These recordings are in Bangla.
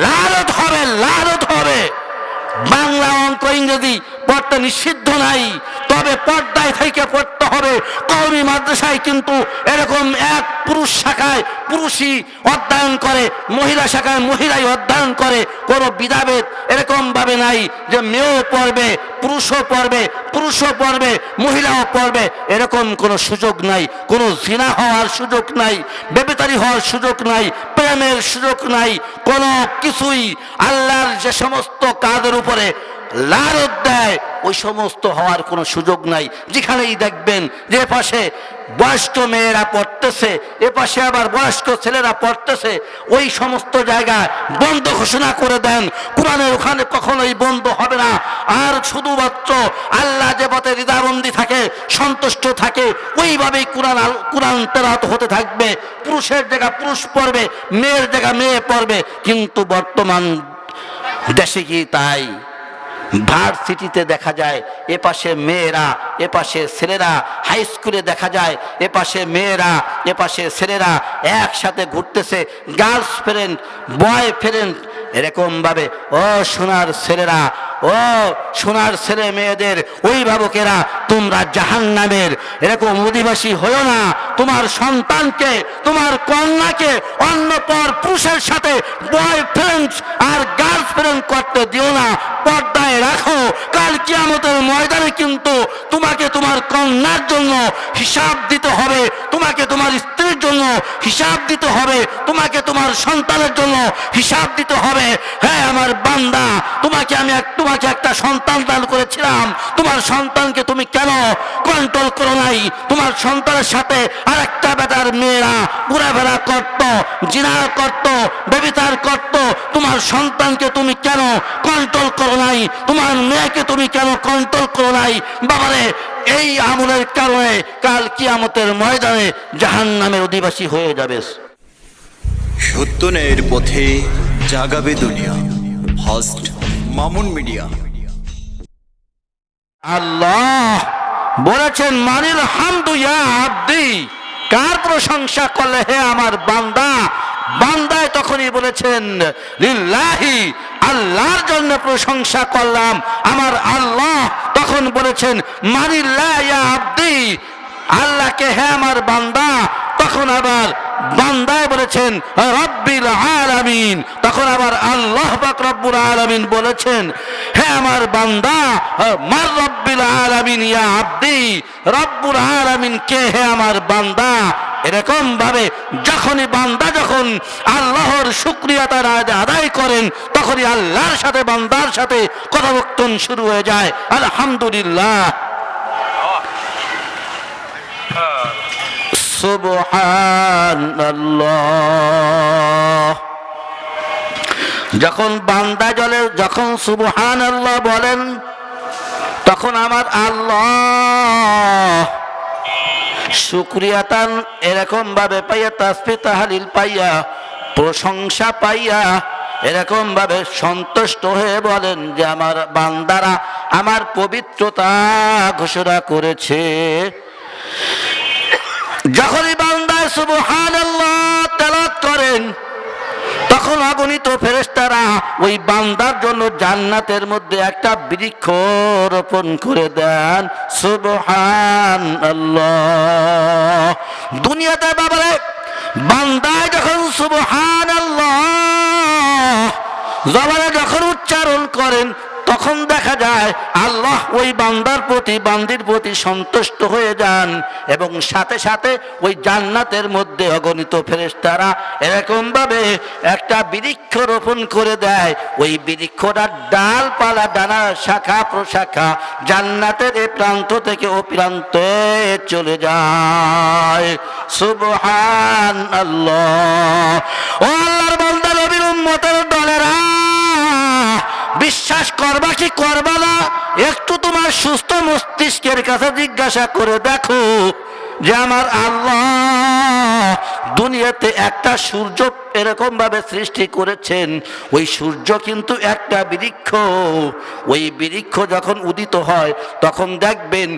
লানত হবে, লানত হবে। বাংলা, অঙ্ক, ইংরেজি পড়তে নিষিদ্ধ নাই, তবে পর্দায় থেকে পড়তে হবে। কওমি মাদ্রাসায় কিন্তু এরকম এক পুরুষ শাখায় পুরুষই অধ্যয়ন করে, মহিলা শাখায় মহিলাই অধ্যয়ন করে, কোনো বিধাভেদ এরকম ভাবে নাই যে মেয়েও পড়বে, পুরুষও পড়বে, পুরুষও পড়বে, মহিলাও পড়বে, এরকম কোনো সুযোগ নাই। কোনো জিনা হওয়ার সুযোগ নাই, বেবিচারী হওয়ার সুযোগ নাই, প্রেমের সুযোগ নাই, কোনো কিছুই। আল্লাহর যে সমস্ত কাজের উপরে লানত দেয় ওই সমস্ত হওয়ার কোনো সুযোগ নাই। যেখানেই দেখবেন যে পাশে বয়স্ক মেয়েরা পড়তেছে, এ পাশে আবার বয়স্ক ছেলেরা পড়তেছে, ওই সমস্ত জায়গায় বন্ধ ঘোষণা করে দেন। কোরআনের ওখানে কখনোই বন্ধ হবে না। আর শুধুমাত্র আল্লাহ যে পথে হৃদয়বন্দি থাকে, সন্তুষ্ট থাকে, ওইভাবেই কোরআন তেলাওয়াত হতে থাকবে। পুরুষের জায়গা পুরুষ পড়বে, মেয়ের জায়গা মেয়ে পড়বে। কিন্তু বর্তমান দেশে কি তাই? ভার্সিটিতে দেখা যায় এপাশে মেয়েরা, এপাশে ছেলেরা, হাই স্কুলে দেখা যায় এপাশে মেয়েরা, এপাশে ছেলেরা একসাথে ঘুরতেছে, গার্লস ফ্রেন্ড, বয় ফ্রেন্ড, এরকম ভাবে। ও সোনার ছেলেরা, ও সোনার ছেলে মেয়েদের অভিভাবকেরা, তোমরা জাহান্নামের এরকম অধিবাসী হয়েও না। তোমার সন্তানকে, তোমার কন্যাকে অন্য পর পুরুষের সাথে বয়ফ্রেন্ড আর গার্লফ্রেন্ড করতে দিও না। পর্দায় রাখো। কাল কিয়ামতের ময়দানে কিন্তু তোমাকে তোমার কন্যার জন্য হিসাব দিতে হবে, তোমাকে তোমার স্ত্রীর জন্য হিসাব দিতে হবে, তোমাকে তোমার সন্তানের জন্য হিসাব দিতে হবে। হ্যাঁ আমার বান্দা, তোমাকে একটা সন্তান দান করেছিলাম, তোমার সন্তানকে তুমি কেন কন্ট্রোল করো নাই? তোমার সন্তানের সাথে আর একটা বেটার মেয়েরা ঘোরাফেরা করত, জিনা করত, ব্যভিচার করত, তোমার সন্তানকে তুমি কেন কন্ট্রোল করো নাই? তোমার মেয়েকে তুমি কেন কন্ট্রোল করো নাই? বাবারে, এই আমলের কারণে কাল কিয়ামতের ময়দানে জাহান্নামের অধিবাসী হয়ে যাবে। সত্যনের পথে জাগাবে দুনিয়া। First Mamun media. আল্লাহ বলেছেন, মানিল হামদু ইয়া আব্দি, কার প্রশংসা করলে হে আমার বান্দা? বান্দায় তখনই বলেছেন লিল্লাহি, আল্লাহর জন্য প্রশংসা করলাম আমার আল্লাহ। তখন বলেছেন মানিল্লাহ ইয়া আব্দি, আল্লাহকে হে আমার বান্দা। তখন আবার বান্দায় বলেছেন রব্বিল আলামিন। তখন আবার আল্লাহ পাক রব্বুল আলামিন বলেছেন হে আমার বান্দা, মার রব্বিল আলামিন ইয়া আব্দি, রব্বুল আলামিন কে হে আমার বান্দা। এরকম ভাবে যখনই বান্দা যখন আল্লাহর শুকরিয়া তার আদায় করেন, তখনই আল্লাহর সাথে বান্দার সাথে কথোপকথন শুরু হয়ে যায়। আলহামদুলিল্লাহ, সুবহানাল্লাহ। যখন বান্দা যখন সুবহানাল্লাহ বলেন, তখন আমার আল্লাহ শুকরিয়াতান এরকম ভাবে পাইয়া, তাসবিহ তাহলিল পাইয়া, প্রশংসা পাইয়া এরকম ভাবে সন্তুষ্ট হয়ে বলেন যে আমার বান্দারা আমার পবিত্রতা ঘোষণা করেছে। যখনই বান্দা সুবহানাল্লাহ তেলাওয়াত করেন, তখন অগণিত ফেরেশতারা ওই বান্দার জন্য জান্নাতের মধ্যে একটা বৃক্ষ রোপণ করে দেন। সুবহানাল্লাহ। দুনিয়াতে বাবারে বান্দায় যখন সুবহানাল্লাহ জবানে যখন উচ্চারণ করেন, তখন দেখা যায় আল্লাহ ওই বান্দার প্রতি, বান্দির প্রতি সন্তুষ্ট হয়ে যান, এবং সাথে সাথে ওই জান্নাতের মধ্যে অগণিত ফেরেশতারা এরকম ভাবে একটা বৃক্ষ রোপণ করে দেয়। ওই বৃক্ষটার ডালপালা, ডানা, শাখা প্রশাখা জান্নাতের এ প্রান্ত থেকে ও প্রান্তে চলে যায়। সুবহানাল্লাহ। ও আল্লাহর বান্দা, নবীর উম্মতের দলেরা, বিশ্বাস করবা কি করবা না? একটু তোমার সুস্থ মস্তিষ্কের কাছে জিজ্ঞাসা করে দেখো যে আমার আল্লাহ দুনিয়াতে একটা সূর্য এরকম ভাবে সৃষ্টি করেছেন। ওই সূর্য কিন্তু একটা বৃক্ষ। ওই বৃক্ষ যখন উদিত হয়, তখন দেখবেন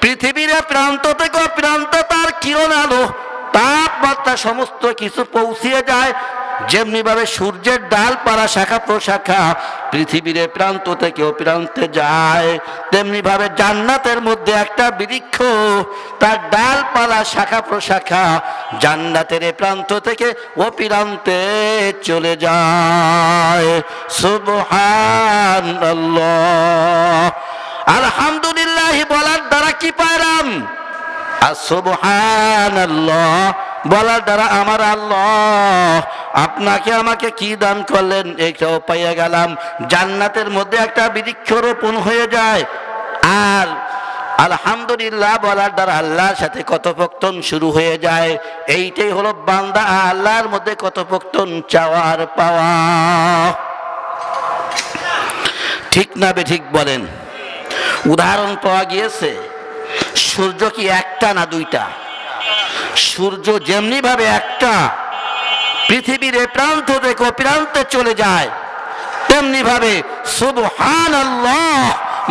পৃথিবীর প্রান্ত থেকে প্রান্ত তার কিরণ আলো, তাপমাত্রা সমস্ত কিছু পৌঁছিয়ে যায় যেমনি ভাবে সূর্যের ডালপালা শাখা প্রশাখা পৃথিবীর এ প্রান্ত থেকে ও প্রান্তে যায়, তেমনি ভাবে জান্নাতের মধ্যে একটা বৃক্ষ, তার ডালপালা শাখা প্রশাখা জান্নাতের এ প্রান্ত থেকে ও প্রান্তে চলে যায়। সুবহানাল্লাহ। আলহামদুলিল্লাহ বলার দ্বারা কি পাইলাম? আর সুবহানাল্লাহ বলার দ্বারা আমার আল্লাহ আপনাকে আমাকে কি দান করলেন, এটাও পাইয়া গেলাম। জান্নাতের মধ্যে একটা বৃক্ষরোপণ হয়ে যায়। আর আলহামদুলিল্লাহ বলার দ্বারা আল্লাহর সাথে কথোপকথন শুরু হয়ে যায়। এইটাই হলো বান্দা আল্লাহর মধ্যে কথোপকথন, চাওয়ার পাওয়া। ঠিক না বেঠিক বলেন? উদাহরণ পাওয়া গিয়েছে, সূর্য কি একটা না দুইটা? সূর্য যেমনি ভাবে একটা পৃথিবীর এ প্রান্ত থেকে ও প্রান্তে চলে যায়, তেমনি ভাবে সুবহানাল্লাহ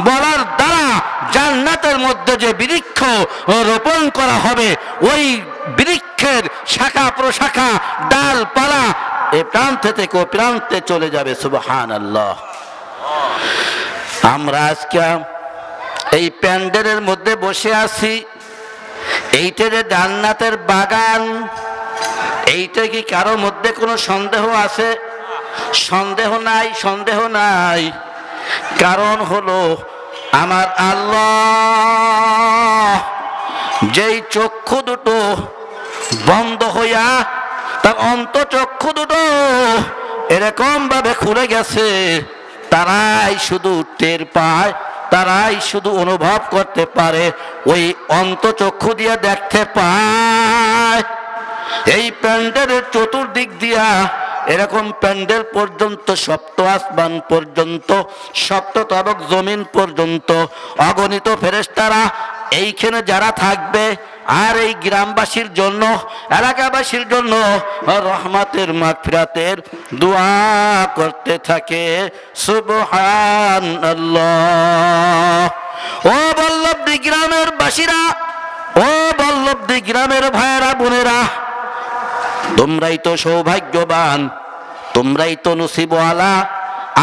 বলার দ্বারা জান্নাতের মধ্যে যে বৃক্ষ রোপণ করা হবে, ওই বৃক্ষের শাখা প্রশাখা ডালপালা এ প্রান্ত থেকে ও প্রান্তে চলে যাবে। সুবহানাল্লাহ। আমরা আজকে এই প্যান্ডেলের মধ্যে বসে আছি, এইটা যে জান্নাতের বাগান, এইটা কি কারো মধ্যে কোনো সন্দেহ আছে? সন্দেহ নাই, সন্দেহ নাই। কারণ হলো আমার আল্লাহ যেই চক্ষু দুটো বন্ধ হইয়া তার অন্তঃচক্ষু দুটো এরকম ভাবে খুলে গেছে, তারাই শুধু টের পায়, তারাই শুধু অনুভব করতে পারে, ওই অন্তঃচক্ষু দিয়ে দেখতে পায়। এই প্যান্ডেলের চতুর্দিক দিয়া এরকম প্যান্ডেল পর্যন্ত, সপ্ত আসমান পর্যন্ত, সপ্ত তবক জমিন পর্যন্ত অগণিত ফেরেশতারা এইখানে যারা থাকবে, আর এই গ্রামবাসীর জন্য, এলাকাবাসীর জন্য রহমতের মাগফিরাতের দোয়া করতে থাকে। সুবহানাল্লাহ। ও বল্লভদি গ্রামের বাসীরা, ও বল্লভদি গ্রামের ভাইয়েরা বোনেরা, তোমরাই তো সৌভাগ্যবান, তোমরাই তো নসিবওয়ালা।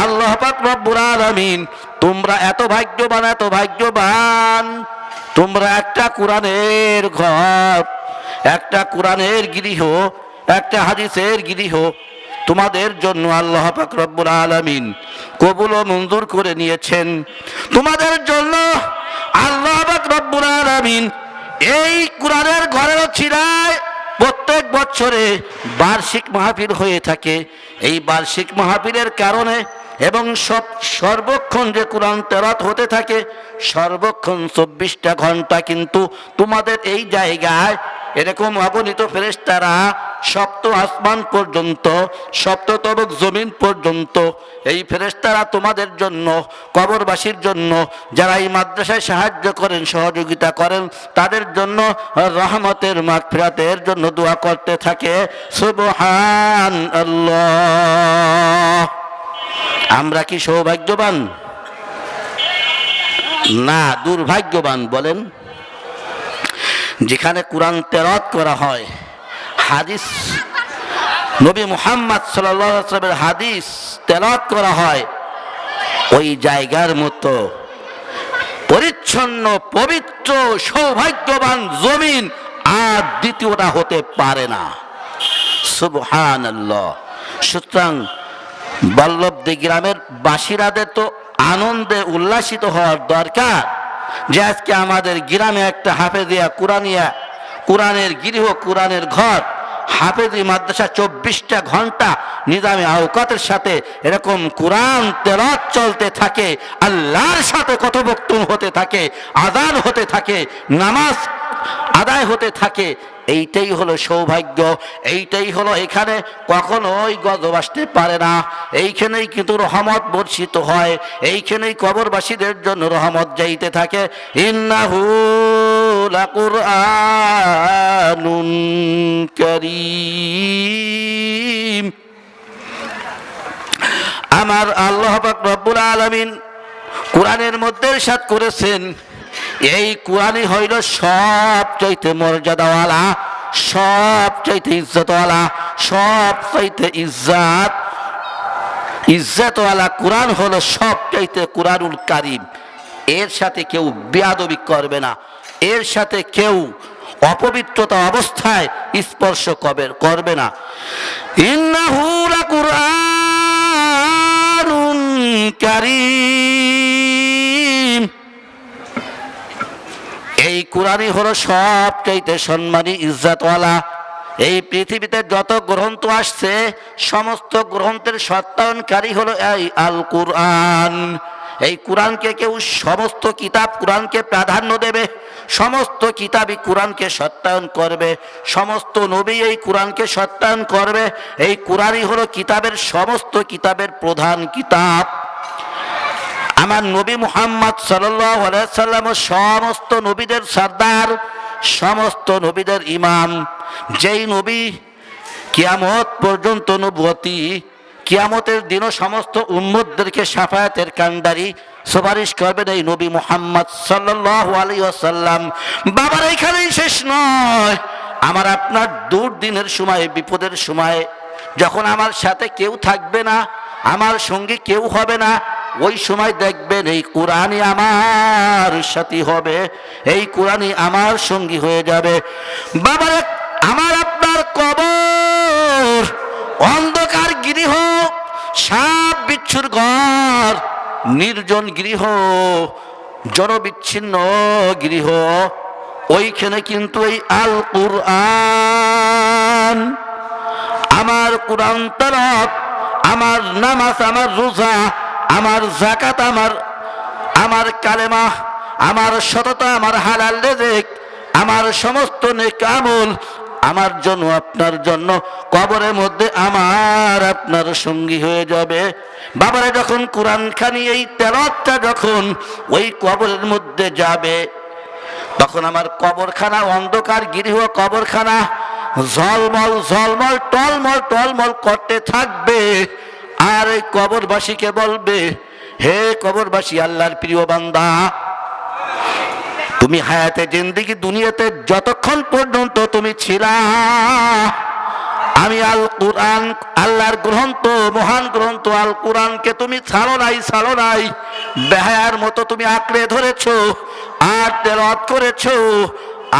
আল্লাহ পাক রব্বুল আলামিন, তোমরা এত ভাগ্যবান, এত ভাগ্যবান, তোমরা একটা কোরআনের ঘর, একটা কোরআনের গৃহ, একটা হাদিসের গৃহ তোমাদের জন্য আল্লাহ পাক রব্বুল আলামিন কবুল ও মঞ্জুর করে নিয়েছেন। তোমাদের জন্য আল্লাহ পাক রব্বুল আলামিন এই কোরআনের ঘরের ছিলায় প্রত্যেক বছরে বার্ষিক মাহফিল হয়ে থাকে। এই বার্ষিক মাহফিলের কারণে এবং সর্বক্ষণ যে কোরআন তেলাওয়াত হতে থাকে, সর্বক্ষণ 24টা ঘন্টা কিন্তু তোমাদের এই জায়গায় এরকম অগণিত ফেরেশতারা সপ্ত আসমান পর্যন্ত, সপ্ত তবক জমিন পর্যন্ত, এই ফেরেশতারা তোমাদের জন্য, কবরবাসীর জন্য, যারা এই মাদ্রাসায় সাহায্য করেন, সহযোগিতা করেন, তাদের জন্য রহমতের মাগফিরাতের জন্য দোয়া করতে থাকে। সুবহানাল্লাহ। আমরা কি সৌভাগ্যবান? না, দুর্ভাগ্যবান। বলেন, যেখানে কোরআন তেলাওয়াত করা হয়, হাদিস, নবী মুহাম্মদ সাল্লাল্লাহু আলাইহি ওয়াসাল্লামের হাদিস তেলাওয়াত করা হয়, ওই জায়গার মতো পরিচ্ছন্ন, পবিত্র, সৌভাগ্যবান জমিন আর দ্বিতীয়টা হতে পারে না। সুবহানাল্লাহ। সুতরাং বল্লভদি গ্রামের বাসিরাদের তো আনন্দে উল্লাসিত হওয়ার দরকার যে আজকে আমাদের গ্রামে একটা হাফেজিয়া কুরআনিয়া, কোরআনের গৃহ, কোরআনের ঘর, হাফেজি মাদ্রাসা 24টা ঘন্টা নিজামে আওকাতের সাথে এরকম কোরআন তেলাওয়াত চলতে থাকে, আল্লাহর সাথে কথোপকথন হতে থাকে, আযান হতে থাকে, নামাজ আদায় হতে থাকে। এইটাই হলো সৌভাগ্য, এইটাই হলো, এখানে কখনোই গজব আসতে পারে না। এইখানেই কিন্তু রহমত বর্ষিত হয়, এইখানেই কবরবাসীদের জন্য রহমত যাইতে থাকে। ইন্নাহু লাকুরআনুন কারীম। আমার আল্লাহ পাক রব্বুল আলামিন কোরআনের মধ্যে ইরশাদ করেছেন, এই কোরআনই হইল সবচাইতে মর্যাদাওয়ালা, সবচাইতে ইজ্জতওয়ালা, সবচাইতে ইজ্জতওয়ালা কোরআন হলো সবচাইতে কুরআনুল কারীম। এর সাথে কেউ বেয়াদবি করবে না, এর সাথে কেউ অপবিত্রতা অবস্থায় স্পর্শ করবে না। ইন্নাহু লাকুরআনুন কারীম, এই কোরআনই হলো সবচাইতে সম্মানী ইজ্জতওয়ালা। এই পৃথিবীতে যত গ্রন্থ আসছে সমস্ত গ্রন্থের সত্যায়নকারী হলো এই আল কোরআন। এই কোরআনকে কেউ, সমস্ত কিতাব কোরআনকে প্রাধান্য দেবে, সমস্ত কিতাবই কোরআনকে সত্যায়ন করবে, সমস্ত নবী এই কোরআনকে সত্যায়ন করবে। এই কোরআনই হলো কিতাবের, সমস্ত কিতাবের প্রধান কিতাব। আমার নবী মুহাম্মদ সাল্লাল্লাহু আলাইহি সাল্লাম সমস্ত নবীদের সরদার, সমস্ত নবীদের ইমাম। যেই নবী কিয়ামত পর্যন্ত নবুয়তি, কিয়ামতের দিনও সমস্ত উম্মতদেরকে শাফায়াতের কান্ডারি সুপারিশ করবেন এই নবী মুহাম্মদ সাল্লাল্লাহু আলাইহি ওয়াসাল্লাম। বাবার এখানেই শেষ নয়, আমার আপনার দুর্দিনের সময়, বিপদের সময়, যখন আমার সাথে কেউ থাকবে না, আমার সঙ্গী কেউ হবে না, ওই সময় দেখবেন এই কোরআনই আমার সাথী হবে, এই কোরআনই আমার সঙ্গী হয়ে যাবে। বাবার আমার আপনার কবর অন্ধকার গৃহ, সাপ বিচ্ছুর ঘর, নির্জন গৃহ, জনবিচ্ছিন্ন গৃহ, ওইখানে কিন্তু এই আল কোরআন, আমার কোরআন তেলাওয়াত, আমার নামাজ, আমার রোজা, আমার যাকাত, আমার কালেমা, আমার সততা, আমার হালাল রিজিক, আমার সমস্ত নেক আমল আমার জন্য, আপনার জন্য কবরের মধ্যে আমার আপনার সঙ্গী হয়ে যাবে। বাবারা যখন কোরআন খানি এই তেলাওয়াতটা যখন ওই কবরের মধ্যে যাবে, তখন আমার কবরখানা, অন্ধকার গৃহ কবরখানা ঝলমল ঝলমল টলমল টলমল করতে থাকবে। আর এই কবরবাসীকে বলবে, হে কবরবাসী, আল্লাহর প্রিয় বান্দা, তুমি হায়াতে জিন্দেগি দুনিয়াতে যতক্ষণ পর্যন্ত তুমি ছিলা, আমি আল কোরআন, আল্লাহর গ্রন্থ, মহান গ্রন্থ আল কোরআনকে তুমি ছাড়ো নাই, বেহায়ার মতো তুমি আঁকড়ে ধরেছো আর তেলাওয়াত করেছো।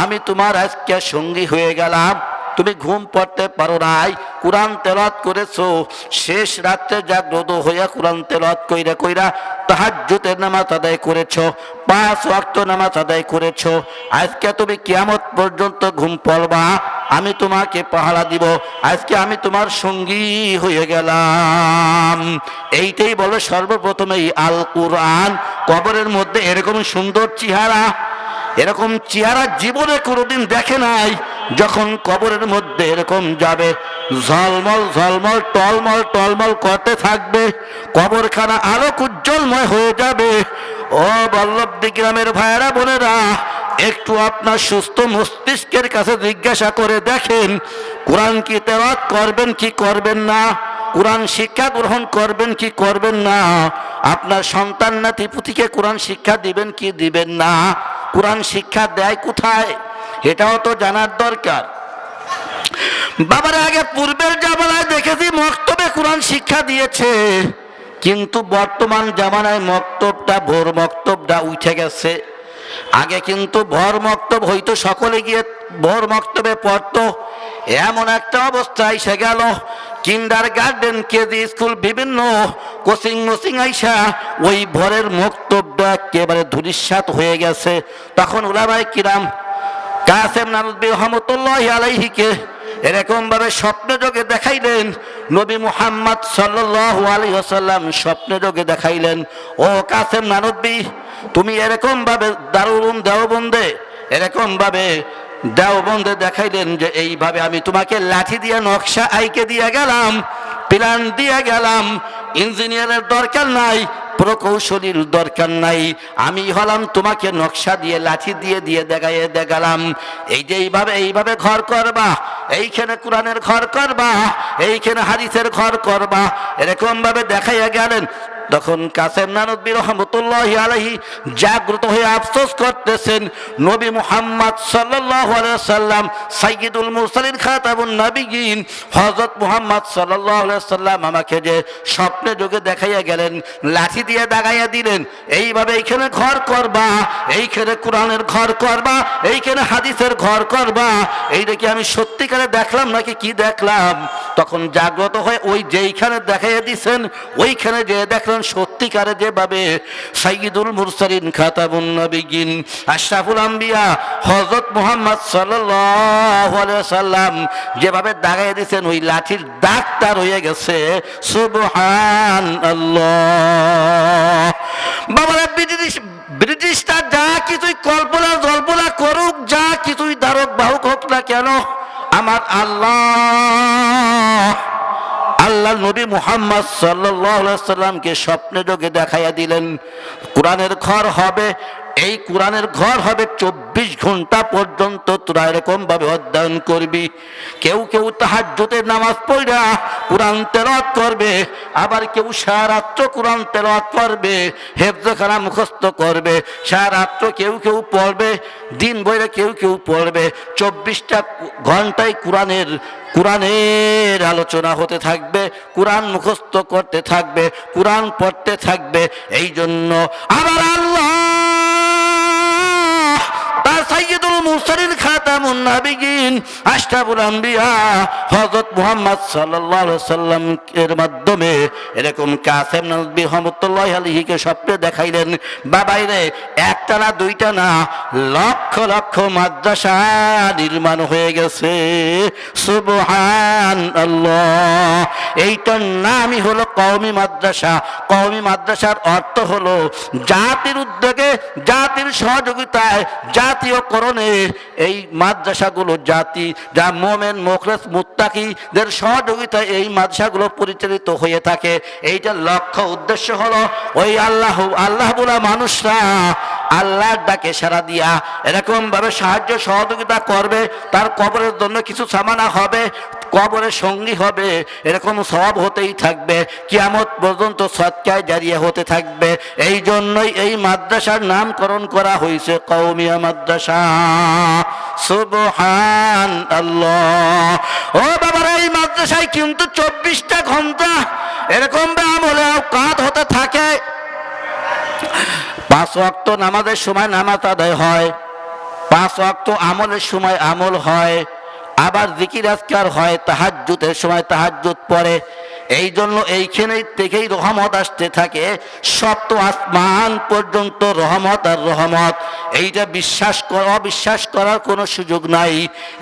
আমি তোমার আজকে সঙ্গী হয়ে গেলাম। তুমি ঘুম পড়তে পারো নাই, কোরআন তেলাওয়াত করেছো, শেষ রাত্রে জাগ্রত হইয়া কোরআন তেলাওয়াত কইরা কইরা তাহাজ্জুদের নামাজ আদায় করেছো, 5 ওয়াক্ত নামাজ আদায় করেছো। আজকে তুমি কিয়ামত পর্যন্ত ঘুম পড়বা, আমি তোমাকে পাহারা দিব, আজকে আমি তোমার সঙ্গী হয়ে গেলাম। এইটাই বলে সর্বপ্রথমেই আল কোরআন। কবরের মধ্যে এরকম সুন্দর চেহারা, এরকম চেহারা জীবনে কোনোদিন দেখে নাই। যখন কবরের মধ্যে এরকম যাবে, ঝলমল ঝলমল টলমল টলমল করতে থাকবে, কবরখানা আরো উজ্জ্বলময় হয়ে যাবে। ও বল্লভদী গ্রামের ভাইয়েরা বোনেরা, একটু আপনার সুস্থ মস্তিষ্কের কাছে জিজ্ঞাসা করে দেখেন, কোরআন কি তেলাওয়াত করবেন কি করবেন না? কোরআন শিক্ষা গ্রহণ করবেন কি করবেন না? আপনার সন্তান নাতি পুতিকে কোরআন শিক্ষা দিবেন কি দিবেন না? কোরআন শিক্ষা দেয় কোথায়, এটাও তো জানার দরকার। বাবার আগে পূর্বের জামানায় দেখেছি মক্তবে কোরআন শিক্ষা দিয়েছে, কিন্তু বর্তমান জামানায় মক্তবটা, ভোর মক্তবটা উঠে গেছে। আগে কিন্তু ভোর মক্তব হইতো, সকলে গিয়ে ভোর মক্তবে পড়তো। এমন একটা অবস্থা এসে গেল, কিন্ডার গার্ডেন, কেজি স্কুল, বিভিন্ন কোচিং আইসা ওই ভোরের মক্তবটা একেবারে ধূলিসাৎ হয়ে গেছে। তখন উলামায়ে কিরাম কাসেম নানুতুবি রহমতুল্লাহি আলাইহিকে এরকম ভাবে স্বপ্নে যোগে দেখাইলেন। নবী মুহাম্মদ সাল্লাল্লাহু আলাইহি ওয়াসাল্লাম স্বপ্নে যোগে দেখাইলেন, ও কাসেম নানুতুবি, তুমি এরকম ভাবে দারুল দেওবন্দে, এরকম ভাবে দেওবন্দে দেখাইলেন যে এইভাবে আমি তোমাকে লাঠি দিয়ে নকশা আইকে দিয়ে গেলাম, প্ল্যান দিয়ে গেলাম। ইঞ্জিনিয়ারের দরকার নাই, প্রকৌশলীর দরকার নাই, আমি হলাম তোমাকে নকশা দিয়ে, লাঠি দিয়ে দিয়ে দেখালাম। এই যে এইভাবে ঘর করবা, এইখানে কোরআনের ঘর করবা, এইখানে হাদিসের ঘর করবা, এরকম ভাবে দেখাইয়া গেলেন। তখন কাসেম নানবী রহমতুল্লাহি আলাইহি জাগ্রত হয়ে আফসোস করতেছেন, নবী মুহাম্মদ সাল্লাল্লাহু আলাইহি সাল্লাম সাইয়্যিদুল মুরসালিন খাতামুন নবিয়্যিন হযরত মুহাম্মদ সাল্লাল্লাহু আলাইহি সাল্লাম আমাকে যে স্বপ্নে যোগে দেখাইয়া গেলেন, লাঠি দিয়ে দাগাইয়া দিলেন, এইভাবে এইখানে ঘর করবা, এইখানে কোরআনের ঘর করবা, এইখানে হাদিসের ঘর করবা। এইটা কি আমি সত্যিকারে দেখলাম নাকি কি দেখলাম? তখন জাগ্রত হয়ে ওই যেইখানে দেখাইয়া দিছেন ওইখানে যে দেখলেন সত্যিকারে যেভাবে সাইয়্যিদুল মুরসালিন খাতামুন নবিয়্যিন আশরাফুল আম্বিয়া হযরত মুহাম্মদ সাল্লাল্লাহু আলাইহি সাল্লাম যেভাবে দাগাইয়া দিছেন ওই লাঠির দাগটা রয়ে গেছে। সুবহানাল্লাহ। বাবারা, ব্রিটিশটা যা কিছুই কল্পনা জল্পনা করুক, যা কিছুই ধারক বাহক হোক না কেন, আমার আল্লাহ নবী মুহাম্মদ সাল্লাল্লাহু আলাইহি সাল্লামকে স্বপ্নে যোগে দেখাইয়া দিলেন কোরআনের ঘর হবে। এই কোরআনের ঘর হবে 24 ঘন্টা পর্যন্ত তোরা এরকম ভাবে অধ্যয়ন করবি। কেউ কেউ তাহাজ্জুদের নামাজ পড়া কোরআন তেলাওয়াত করবে, আবার কেউ সারা রাত্র কোরআন তেলাওয়াত করবে, হেফজখানা মুখস্থ করবে, সারা রাত্র কেউ কেউ পড়বে, দিন ভরে কেউ কেউ পড়বে। 24টা ঘন্টায় কোরআনের আলোচনা হতে থাকবে, কোরআন মুখস্থ করতে থাকবে, কোরআন পড়তে থাকবে। এই জন্য আবার আল্লাহ সাইয়্যিদুল মুরসালিন খাতামুন নবিয়্যিন আশরাফুল আম্বিয়া হযরত মুহাম্মদ সাল্লাল্লাহু আলাইহি সাল্লাম এর মাধ্যমে এরকম কাসেম নানবী রহমাতুল্লাহি আলাইহিকে স্বপ্নে দেখাইলেন, বাবাইরে একটা না দুইটা না, লক্ষ লক্ষ মাদ্রাসা নির্মাণ হয়ে গেছে। সুবহানাল্লাহ। এইটার নামই হলো কওমি মাদ্রাসা। কওমি মাদ্রাসার অর্থ হলো জাতির উদ্যোগে, জাতির সহযোগিতায়, জাতীয়করণে এই মাদ্রাসাগুলো জাতি যা মোমেন মুখলেস মুত্তাকিদের সহযোগিতায় এই মাদ্রাসাগুলো পরিচালিত হয়ে থাকে। এইটার লক্ষ্য উদ্দেশ্য হলো ওই আল্লাহ বলা মানুষরা আল্লাহর ডাকে সাড়া দিয়া এরকম ভাবে সাহায্য সহযোগিতা করবে, তার কবরের জন্য কিছু সামানা হবে, কবরের সঙ্গী হবে, এরকম সওয়াব হতেই থাকবে, কিয়ামত পর্যন্ত সদকায়ে জারিয়া হতে থাকবে। এই জন্যই এই মাদ্রাসার নামকরণ করা হয়েছে কওমিয়া মাদ্রাসা। সুবহানাল্লাহ। ও বাবারা, এই মাদ্রাসায় কিন্তু 24টা ঘন্টা এরকম আমলে কাজ হতে থাকে। 5 ওয়াক্ত নামাজের সময় নামাজ আদায় হয়, 5 ওয়াক্ত আমলের সময় আমল হয়, আবার জিকির আজকার হয়, তাহাজ্জুদের সময় তাহাজ্জুদ পড়ে। এই জন্য এইখানে থেকেই রহমত আসতে থাকে, সপ্ত আসমান পর্যন্ত রহমত আর রহমত। এইটা অবিশ্বাস করার কোনো সুযোগ নাই।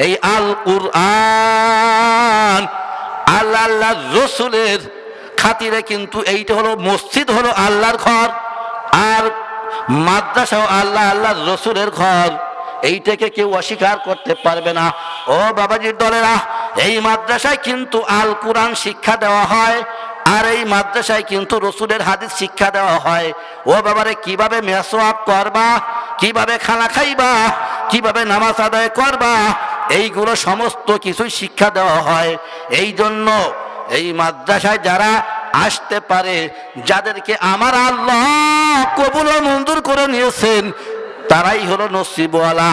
এই আল কুরআন আল্লাহ রসুলের খাতিরে কিন্তু এইটা হলো মসজিদ, হলো আল্লাহর ঘর, আর মাদ্রাসাও আল্লাহর রসুলের ঘর। এইটাকে কেউ অস্বীকার করতে পারবে না। ও বাবাজির দলেরা, এই মাদ্রাসায় কিন্তু আল কুরআন শিক্ষা দেওয়া হয়, আর এই মাদ্রাসায় কিন্তু রসুলের হাদিস শিক্ষা দেওয়া হয়। ও বাবারে, কিভাবে মেসওয়াক করবা, কিভাবে খানা খাইবা, কিভাবে নামাজ আদায় করবা, এইগুলো সমস্ত কিছুই শিক্ষা দেওয়া হয়। এই জন্য এই মাদ্রাসায় যারা আসতে পারে, যাদেরকে আমার আল্লাহ কবুল ও মঞ্জুর করে নিয়েছেন, তারাই হলো নসিবওয়ালা,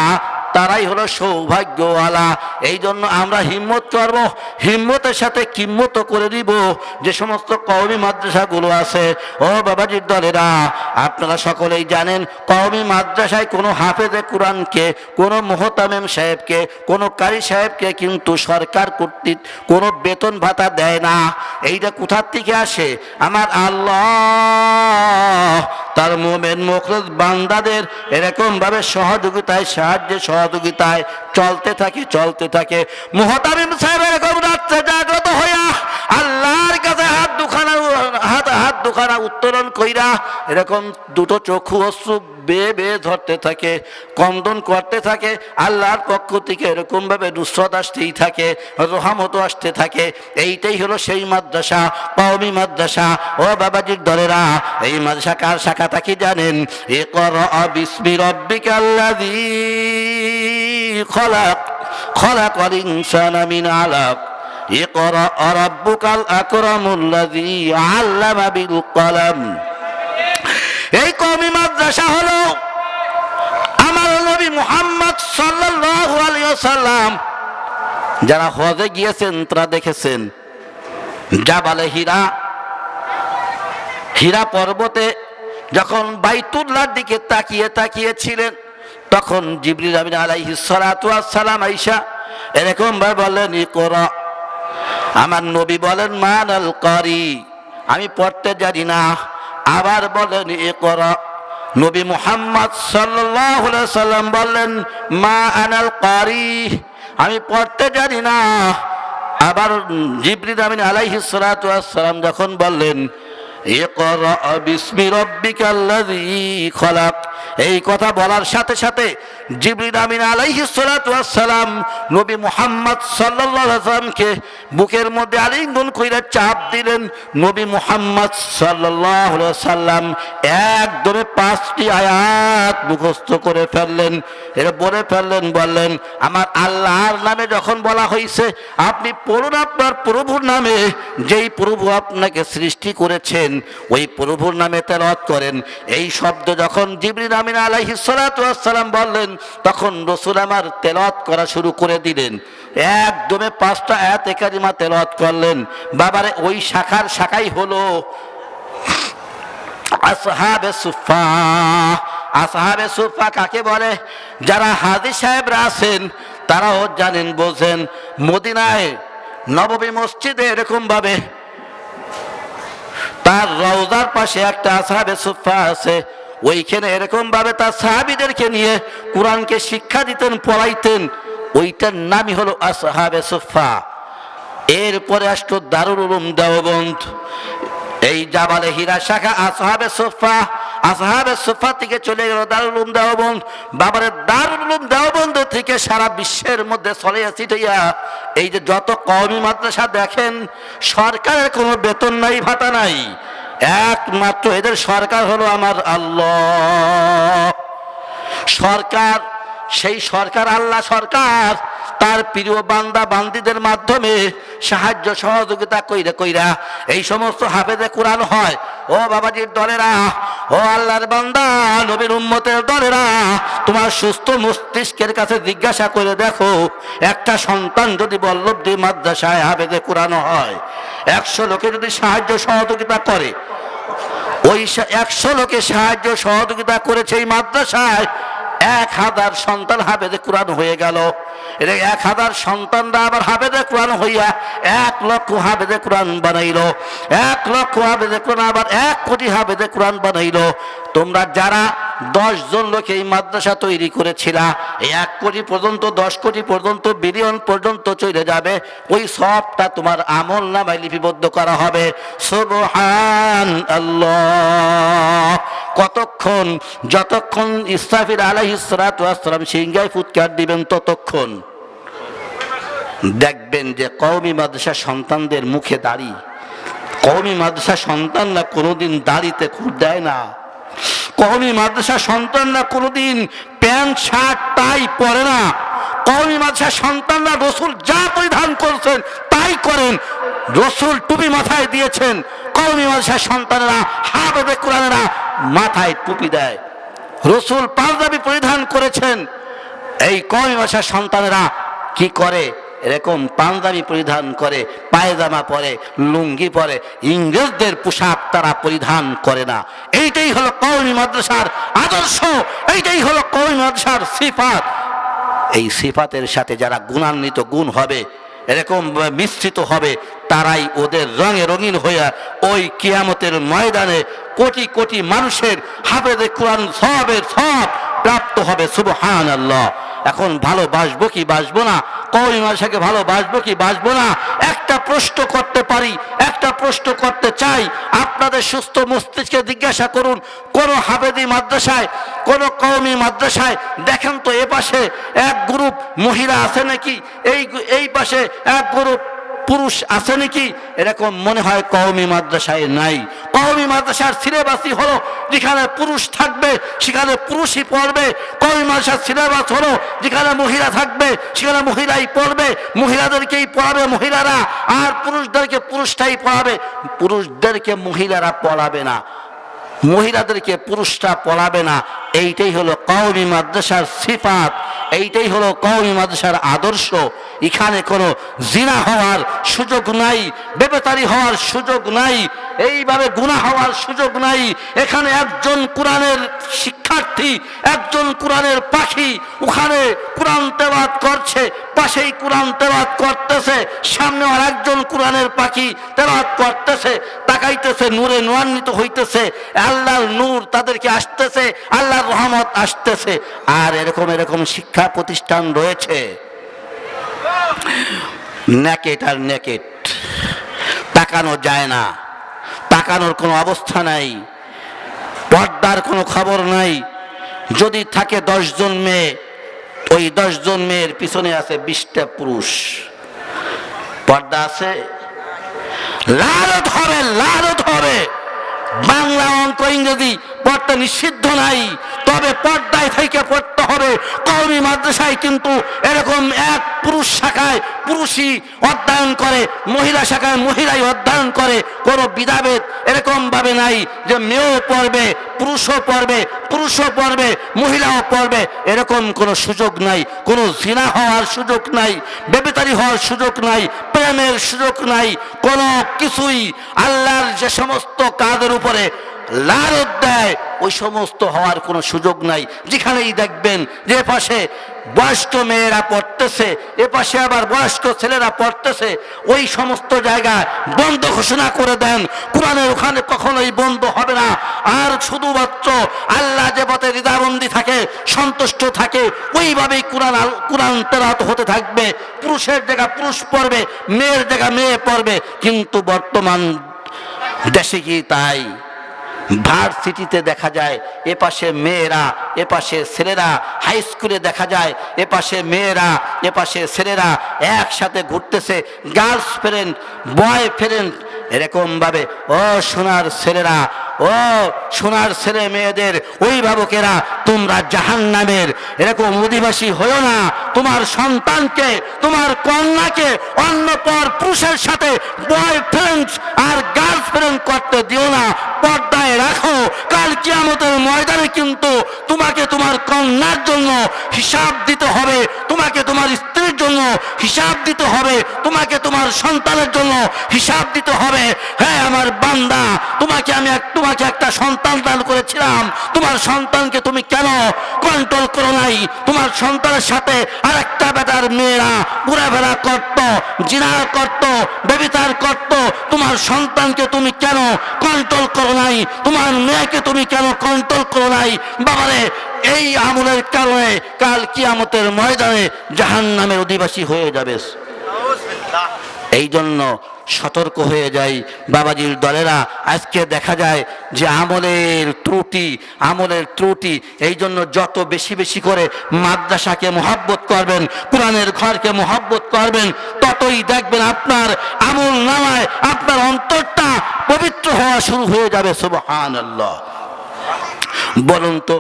তারাই হলো সৌভাগ্যওয়ালা। এই জন্য আমরা হিম্মত করব, হিম্মতের সাথে কিম্মত করে দিব যে সমস্ত কওমি মাদ্রাসাগুলো আছে। ও বাবাজির দলেরা, আপনারা সকলেই জানেন কওমি মাদ্রাসায় কোনো হাফেজে কোরআনকে, কোনো মুহতামিম সাহেবকে, কোনো কারি সাহেবকে কিন্তু সরকার কর্তৃক কোনো বেতন ভাতা দেয় না। এইটা কোথার থেকে আসে? আমার আল্লাহ তার মুমিন মুখলেস বান্দাদের এরকম ভাবে সহযোগিতায়, সাহায্যে সহযোগিতায় চলতে থাকে। মুহতামিম সাহেব এরকম রাত্রে জাগ্রত হইয়া আল্লাহর কাছে হাত দুখানা উত্তোলন কইরা এরকম দুটো চক্ষু অশ্রু বেয়ে ধরতে থাকে, কন্দন করতে থাকে। আল্লাহর পক্ষ থেকে এরকম ভাবে নুসরত আসতেই থাকে, রহমত আসতে থাকে। এইটাই হলো সেই মাদ্রাসা, কওমি মাদ্রাসা। ও বাবাজির দলেরা, এই মাদ্রাসা কার শাখা থাকি জানেন? ইকরা বিসমি রাব্বিকাল্লাযী খলাকাল ইনসানা মিন আলাক ইকরা রাব্বুকাল আকরামুল্লাযী আল্লামা বিল কলম। এই কওমি মাদ্রাসা হলো আমার নবী মুহাম্মদ সাল্লাল্লাহু আলাইহি ওয়াসাল্লাম, যারা হজে গিয়েছেন তারা দেখেছেন জাবালে হিরা, হীরা পর্বতে যখন বাইতুল্লাহর দিকে তাকিয়েছিলেন, তখন জিবরিল আমিন আলাইহিস সালাতু ওয়াস সালাম আয়েশা এরকম ভাবে বললেন ইকরা। আমার নবী বলেন মানাল কারি, আমি পড়তে জানি না। আবার বলেন ইকরা। নবী মুহাম্মদ সাল্লাল্লাহু আলাইহি সাল্লাম বললেন মা আনাল কারি, আমি পড়তে জানি না। আবার জিবরিল আমিন আলাইহিস সালাতু ওয়াস সালাম যখন বললেন ইকরা বিসমি রাব্বিকাল্লাযী খলাক, এই কথা বলার সাথে সাথে জিবরিল আমিন আলাইহিস সালাতু ওয়াস সালাম নবী মুহাম্মদ সাল্লাল্লাহু আলাইহি ওয়াসাল্লামকে বুকের মধ্যে আলিঙ্গন কইরা চাপ দিলেন। নবী মুহাম্মদ সাল্লাল্লাহু আলাইহি ওয়াসাল্লাম একদমে 5টি আয়াত মুখস্থ করে ফেললেন। এরা বলে ফেললেন, বললেন আমার আল্লাহর নামে যখন বলা হয়েছে আপনি পড়ুন আপনার প্রভুর নামে, যেই প্রভু আপনাকে সৃষ্টি করেছেন ওই প্রভুর নামে তেলাওয়াত করেন। এই শব্দ যখন জিবরিল আমিন আলাইহিস সালাতু ওয়াস সালাম বললেন, তখন রাসূল আমার তেলাওয়াত করা শুরু করে দিলেন। একদমে 5টা আয়াতে কারিমা তেলাওয়াত করলেন। বাবারে ওই শাখাই হলো আসহাবে সুফা। আসহাবে সুফা কাকে বলে? যারা হাজী সাহেবরা আছেন তারাও জানেন, বোঝেন। মদিনায় নববী মসজিদে এরকম ভাবে তার রওজার পাশে একটা আসহাবে সুফা আছে, ওইখানে এরকম ভাবে তার সাহাবীদেরকে নিয়ে কোরআনকে শিক্ষা দিতেন, পড়াইতেন। ওইটার নামই হলো আসহাবে সুফা। এরপরে আসলো দারুল উলুম দেওবন্দ। এই জাবালে হীরা শাখা আসহাবে সুফা, আসহাবে সুফা থেকে চলে গেল দারুল উলুম দেওবন্দ। বাবারে দারুল উলুম দেওবন্দ থেকে সারা বিশ্বের মধ্যে ছড়িয়ে ছিটিয়া এই যে যত কওমি মাদ্রাসা দেখেন, সরকারের কোনো বেতন নাই, ভাতা নাই, একমাত্র এদের সরকার হলো আমার আল্লাহ সরকার। সেই সরকার আল্লাহ সরকার তার প্রিয় বান্দা বান্দীদের মাধ্যমে সাহায্য সহযোগিতা কইরা এই সমস্ত হাফেজে কোরআন হয়। ও বাবাজির দলেরা, ও আল্লাহর বান্দা নবীর উম্মতের দলেরা, তোমার সুস্থ মস্তিষ্কের কাছে জিজ্ঞাসা করে দেখো, একটা সন্তান যদি বল্লভদী মাদ্রাসায় হাফেজে কোরআন হয়, 100 লোকে যদি সাহায্য সহযোগিতা করে, ওই 100 লোকে সাহায্য সহযোগিতা করেছে এই মাদ্রাসায়, 1000 সন্তান হাফেজে কোরআন হয়ে গেল। 1000 সন্তানরা আবার হাফেজে কোরআন হইয়া 1 লক্ষ হাফেজে কোরআন বানাইল। 1 লক্ষ হাফেজে কোরআন আবার 1 কোটি হাফেজে কোরআন বানাইল। তোমরা যারা 10 জন লোক এই মাদ্রাসা তৈরি করেছিলা, 1 কোটি পর্যন্ত, 10 কোটি পর্যন্ত, বিলিয়ন পর্যন্ত চলে যাবে। ওই সবটা তোমার আমল নামায় লিপিবদ্ধ করা হবে। সুবহানাল্লাহ। কতক্ষণ? যতক্ষণ ইসরাফিল আলাইহিস সালাতু ওয়াস সালাম সিংহায় ফুৎকার দিবেন ততক্ষণ দেখবেন যে কওমি মাদ্রাসা সন্তানদের মুখে দাড়ি। কওমি মাদ্রাসা সন্তানরা কোনোদিন দাড়িতে খুঁত দেয় না। কওমি মাদ্রাসা সন্তানরা কোনোদিন প্যান্ট শার্ট টাই পরে না। কওমি মাদ্রাসা সন্তানরা রাসূল যা পরিধান করছেন তাই করেন। রাসূল টুপি মাথায় দিয়েছেন, কওমি মাদ্রাসা সন্তানেরা হাফেজে কোরআনেরা মাথায় টুপি দেয়। রাসূল পাঞ্জাবি পরিধান করেছেন, এই কওমি মাদ্রাসা সন্তানেরা কি করে? এরকম পাঞ্জাবি পরিধান করে, পায়জামা পরে, লুঙ্গি পরে। ইংরেজদের পোশাক তারা পরিধান করে না। এইটাই হলো কওমি মাদ্রাসার আদর্শ, এইটাই হলো কওমি মাদ্রাসার সিফাত। এই সিফাতের সাথে যারা গুণান্বিত, গুণ হবে, এরকম মিশ্রিত হবে, তারাই ওদের রঙে রঙিন হইয়া ওই কিয়ামতের ময়দানে কোটি কোটি মানুষের হাফেজে কোরআন সওয়াবের সওয়াব প্রাপ্ত হবে। সুবহানাল্লাহ। এখন ভালোবাসবো কি বাসবো না? কওমি মাদ্রাসাকে ভালোবাসবো কি বাসবো না? একটা প্রশ্ন করতে পারি, একটা প্রশ্ন করতে চাই। আপনাদের সুস্থ মস্তিষ্কে জিজ্ঞাসা করুন, কোন হাফেজি মাদ্রাসায়, কোন কওমি মাদ্রাসায় দেখেন তো এ পাশে এক গ্রুপ মহিলা আছে নাকি? এই পাশে এক গ্রুপ পুরুষ আছে নাকি এরকম মনে হয় কওমি মাদ্রাসায় নাই। কওমি মাদ্রাসার সিলেবাসই হলো যেখানে পুরুষ থাকবে সেখানে পুরুষই পড়বে। কওমি মাদ্রাসার সিলেবাস হলো যেখানে মহিলা থাকবে সেখানে মহিলাই পড়বে, মহিলাদেরকেই পড়াবে মহিলারা, আর পুরুষদেরকে পুরুষটাই পড়াবে। পুরুষদেরকে মহিলারা পড়াবে না, মহিলাদেরকে পুরুষরা পড়াবে না। এইটাই হলো কওমি মাদ্রাসার সিফাত, এইটাই হলো কওমি মাদ্রাসার আদর্শ। এখানে কোনো জিনা হওয়ার সুযোগ নাই, বেবেতারি হওয়ার সুযোগ নাই, এইভাবে গুনাহ হওয়ার সুযোগ নাই। এখানে একজন কোরআনের শিক্ষার্থী, একজন কোরআনের পাখি ওখানে কোরআন তেলাওয়াত করছে, পাশেই কোরআন তেলাওয়াত করতেছে, সামনে আর একজন কোরআনের পাখি তেলাওয়াত করতেছে, তাকাইতেছে, নূরে নূরান্বিত হইতেছে, আল্লাহর নূর তাদেরকে আসতেছে, আল্লাহর রহমত আসতেছে। আর এরকম এরকম শিক্ষা প্রতিষ্ঠান রয়েছে নেকেট আর নেকেট, তাকানো যায় না, তাকানোর কোনো অবস্থা নাই, পর্দার কোনো খবর নাই। যদি থাকে 10 জন মেয়ে, ওই 10 জন মেয়ের পিছনে আছে 20টা পুরুষ। পর্দা আছে? লানত হবে, লানত হবে। বাংলা অঙ্ক ইংরেজি পড়তে নিষিদ্ধ নাই, তবে পর্দায় থেকে পড়তে হবে। কওমি মাদ্রাসায় কিন্তু এরকম এক পুরুষ শাখায় পুরুষই অধ্যয়ন করে, মহিলা শাখায় মহিলাই অধ্যয়ন করে, কোনো বিধাভেদ এরকম ভাবে নাই যে মেয়েও পড়বে পুরুষও পড়বে, পুরুষও পড়বে মহিলাও পড়বে, এরকম কোনো সুযোগ নাই। কোনো জিনা হওয়ার সুযোগ নাই, বেবিচারী হওয়ার সুযোগ নাই, প্রেমের সুযোগ নাই, কোনো কিছুই। আল্লাহর যে সমস্ত কাজের উপরে লানত দেয় ওই সমস্ত হওয়ার কোনো সুযোগ নাই। যেখানেই দেখবেন যে পাশে বয়স্ক মেয়েরা পড়তেছে, এ পাশে আবার বয়স্ক ছেলেরা পড়তেছে, ওই সমস্ত জায়গায় বন্ধ ঘোষণা করে দেন। কোরআনের ওখানে কখনোই বন্ধ হবে না। আর শুধুমাত্র আল্লাহ যে পথে হৃদয়বন্দি থাকে, সন্তুষ্ট থাকে, ওইভাবেই কোরআন তেলাওয়াত হতে থাকবে। পুরুষের জায়গা পুরুষ পড়বে, মেয়ের জায়গা মেয়ে পড়বে। কিন্তু বর্তমান দেশে কি তাই? ভার্সিটিতে দেখা যায় এপাশে মেয়েরা এপাশে ছেলেরা, হাই স্কুলে দেখা যায় এপাশে মেয়েরা এপাশে ছেলেরা একসাথে ঘুরতেছে, গার্লস ফ্রেন্ড বয় ফ্রেন্ড এরকম ভাবে। ও সোনার ছেলেরা, ও সোনার ছেলে মেয়েদের অভিভাবকেরা, তোমরা জাহান্নামের এরকম অধিবাসী হয়েও না। তোমার সন্তানকে, তোমার কন্যাকে অন্য পর পুরুষের সাথে বয়ফ্রেন্ড আর গার্লফ্রেন্ড করতে দিও না। পর্দায় রাখো। কাল কিয়ামতের ময়দানে কিন্তু তোমাকে তোমার কন্যার জন্য হিসাব দিতে হবে, তোমাকে তোমার স্ত্রীর জন্য হিসাব দিতে হবে, তোমাকে তোমার সন্তানের জন্য হিসাব দিতে হবে। হ্যাঁ আমার বান্দা, তোমাকে একটা সন্তান দান করেছিলাম, তোমার সন্তানকে তুমি কেন কন্ট্রোল করো নাই? তোমার সন্তানের সাথে আর একটা বেটার মেয়েরা ঘোরাফেরা করত, জিনা করত, ব্যভিচার করত, তোমার সন্তানকে তুমি কেন কন্ট্রোল করো নাই? তোমার মেয়েকে তুমি কেন কন্ট্রোল করো নাই? বাবারে, এই আমলের কারণে কাল কিয়ামতের ময়দানে জাহান্নামের অধিবাসী হয়ে যাবে। এই জন্য সতর্ক হয়ে যাই বাবাজির দলেরা। আজকে দেখা যায় যে আমলের ত্রুটি। এই জন্য যত বেশি বেশি করে মাদ্রাসাকে মহব্বত করবেন, কোরআনের ঘরকে মহব্বত করবেন, ততই দেখবেন আপনার আমল নামায় আপনার অন্তরটা পবিত্র হওয়া শুরু হয়ে যাবে। সুবহানাল্লাহ। বলুন তো,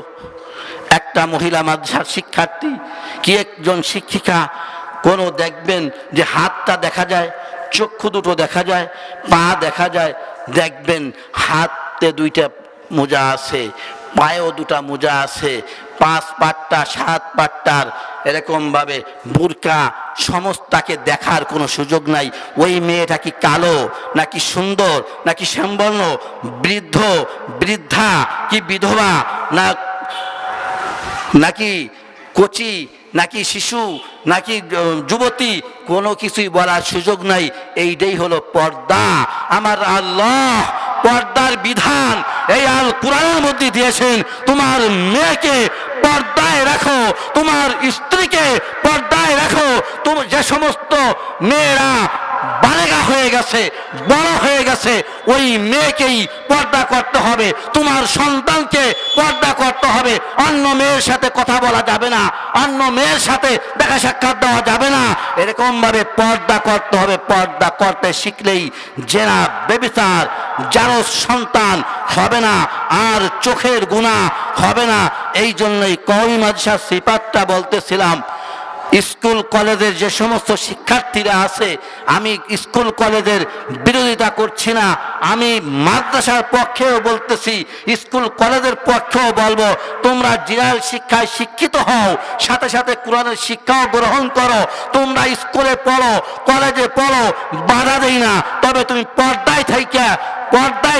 একটা মহিলা মাদ্রাসার শিক্ষার্থী কি একজন শিক্ষিকা কোনো দেখবেন যে হাতটা দেখা যায়, চক্ষু দুটো দেখা যায়, পা দেখা যায়, দেখবেন হাতে 2টা মোজা আছে, পায়েও 2টা মোজা আছে, 5 পাট্টা 7 পাট্টার এরকম ভাবে বুরকা, সমস্তাকে দেখার কোনো সুযোগ নাই। ওই মেয়েটা কি কালো নাকি সুন্দর নাকি শ্যামবর্ণ, বৃদ্ধ বৃদ্ধা কি বিধবা নাকি কচি নাকি শিশু নাকি যুবতী, কোনো কিছুই বলার সুযোগ নাই। এইটাই হলো পর্দা। আমার আল্লাহ পর্দার বিধান এই আল কোরআনের মধ্যে দিয়েছেন। তোমার মেয়েকে পর্দায় রাখো, তোমার স্ত্রীকে পর্দায় রাখো। যে সমস্ত মেয়েরা বালেগা হয়ে গেছে, বড় হয়ে গেছে, ওই মেয়েকেই পর্দা করতে হবে, তোমার সন্তানকে পর্দা করতে হবে। অন্য মেয়ের সাথে কথা বলা যাবে না, অন্য মেয়ের সাথে দেখা সাক্ষাৎ দেওয়া যাবে না, এরকম ভাবে পর্দা করতে হবে। পর্দা করতে শিখলেই জেনা ব্যভিচার জারজ সন্তান হবে না, আর চোখের গুনাহ হবে না। এই জন্যই কওমি মাদ্রাসার সিফাতটা বলতেছিলাম। স্কুল কলেজের যে সমস্ত শিক্ষার্থীরা আছে, আমি স্কুল কলেজের বিরোধিতা করছি না, আমি মাদ্রাসার পক্ষেও বলতেছি, স্কুল কলেজের পক্ষেও বলবো, তোমরা জিনার শিক্ষায় শিক্ষিত হও, সাথে সাথে কোরআনের শিক্ষাও গ্রহণ করো। তোমরা স্কুলে পড়ো, কলেজে পড়ো, বাধা দেই না, তবে তুমি পর্দায়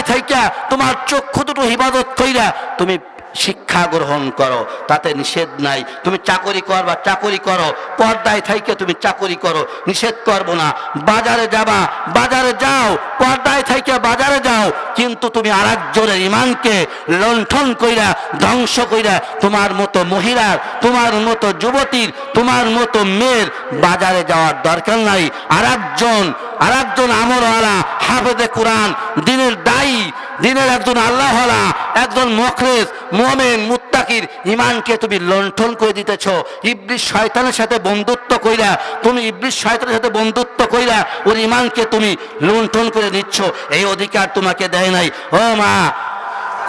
থাইকা তোমার চক্ষু দুটো হিফাজত কইরা তুমি শিক্ষা গ্রহণ করো, তাতে নিষেধ নাই। তুমি চাকরি করবা, চাকরি করো, পর্দায় থাইকে তুমি চাকরি করো, নিষেধ করবো না। বাজারে যাবা, বাজারে যাও, পর্দায় থাইকে বাজারে যাও, কিন্তু তুমি আরেকজনের ইমানকে লণ্ঠন কইরা ধ্বংস কইরা তোমার মতো মহিলার, তোমার মতো যুবতীর, তোমার মতো মেয়ের বাজারে যাওয়ার দরকার নাই। আরেকজন আমলওয়ালা, হাফেজে কোরআন, দিনের দায়ী, দিনের একজন আল্লাহওয়ালা, একজন মুখলেস মুমিন মুত্তাকির ইমানকে তুমি লণ্ঠন করে দিতেছ। ইবলিস শয়তানের সাথে বন্ধুত্ব কইরা, তুমি ইবলিস শয়তানের সাথে বন্ধুত্ব কইরা ওর ইমানকে তুমি লুণ্ঠন করে নিচ্ছ। এই অধিকার তোমাকে দেয় নাই। ও মা,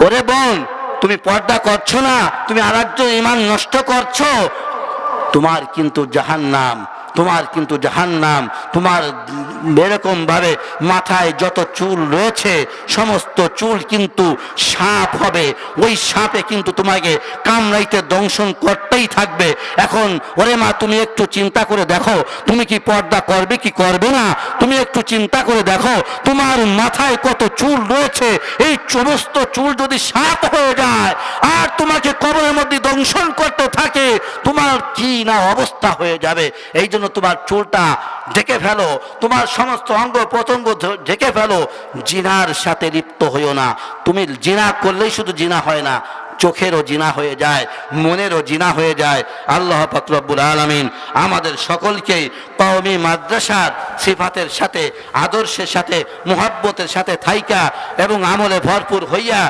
ওরে বোন, তুমি পর্দা করছো না, তুমি আরেকজন ইমান নষ্ট করছো, তোমার কিন্তু জাহান্নাম, তোমার কিন্তু জাহান্নাম। তোমার এরকম ভাবে মাথায় যত চুল রয়েছে, সমস্ত চুল কিন্তু সাপ হবে, ওই সাপে কিন্তু তোমাকে কামড়াইতে দংশন করতেই থাকবে। এখন ওরে মা, তুমি একটু চিন্তা করে দেখো, তুমি কি পর্দা করবে কি করবে না? তুমি একটু চিন্তা করে দেখো, তোমার মাথায় কত চুল রয়েছে, এই সমস্ত চুল যদি সাপ হয়ে যায় আর তোমাকে কবরের মধ্যে দংশন করতে থাকে, তোমার কি না অবস্থা হয়ে যাবে। এই জন্য তোমার চুলটা ঢেকে ফেলো, তোমার সমস্ত অঙ্গ প্রত্যঙ্গ ঢেকে ফেলো। জিনার সাথে লিপ্ত হইও না। তুমি জিনা করলেই শুধু জিনা হয় না, চোখেরও জিনা হয়ে যায়, মনেরও জিনা হয়ে যায়। আল্লাহ পাক রব্বুল আলামিন আমাদের সকলকেই কওমি মাদ্রাসার সিফাতের সাথে, আদর্শের সাথে, মুহাব্বতের সাথে থাইকা এবং আমলে ভরপুর হইয়া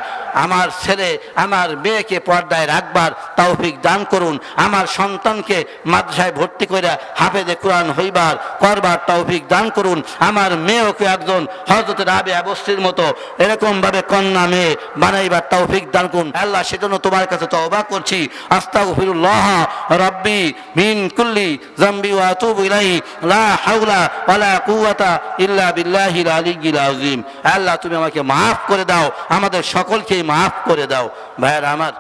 আমার ছেলে আমার মেয়েকে পর্দায় রাখবার তৌফিক দান করুন। আমার সন্তানকে মাদ্রাসায় ভর্তি করে হাফেজে কোরআন হইবার করবার তৌফিক দান করুন। আমার মেয়েকে একজন হযরত রাবিয়া বস্তির মতো এরকম ভাবে কন্যা মেয়ে বানাইবার তৌফিক দান করুন। আল্লাহ, সেজন্য তোমার কাছে তওবা করছি। আস্তাগফিরুল্লাহ রাব্বি মিন কুল্লি যামবি ওয়া আতুবু ইলাইহি লা হাওলা ওয়ালা কুওয়াতা ইল্লা বিল্লাহিল আলিয়্যিল আযীম। আল্লাহ, তুমি আমাকে মাফ করে দাও, আমাদের সকলকে মাফ করে দাও। ভাইয়েরা আমার,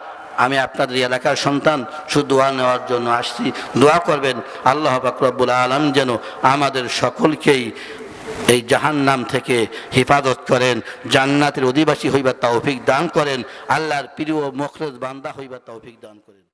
আমি আপনাদের এলাকার সন্তান, শুধু দোয়া নেওয়ার জন্য আসছি। দোয়া করবেন আল্লাহ পাক রব্বুল আলামিন যেন আমাদের সকলকেই এই জাহান্নাম থেকে হেফাজত করেন, জান্নাতের অধিবাসী হইবার তৌফিক দান করেন, আল্লাহর প্রিয় মুখলেস বান্দা হইবার তৌফিক দান করেন।